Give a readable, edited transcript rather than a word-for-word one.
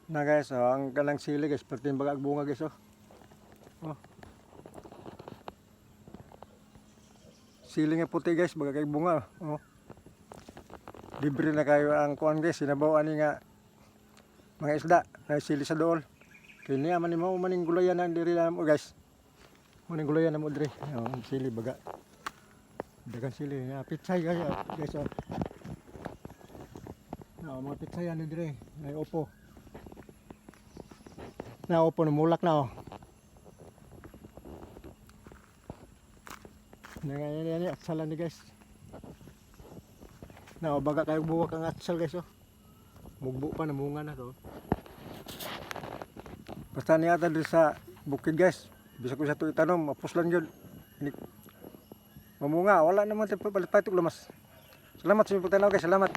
Na guys, oh, ang kanang sili guys, perting bagag bunga guys, oh. Oh. Sili nga puti guys, bagag kay bunga, oh. Libre na kayo ang kuan guys, sinabaw ani nga mga isda na sili sa dool. Kini man mo maning gulayan na diri na mo guys. Maning gulayan na mo diri. Oh, sili baga. Dagan sili, pitsay guys, oh. No, mga pitsay ano diri, may opo. Na opo na mulak na, oh. Nangyayari atsalan ni guys. Na baga kayo buwak ang atsal guys, oh. Mugbo pa, namunga na to. Basta niya ata dito sa bukid guys. Bisa ko sa ito itanom, mapuslan yun. Mamunga, wala naman tayo palit-palit lumas. Salamat sa inyong pagtanaw guys, salamat.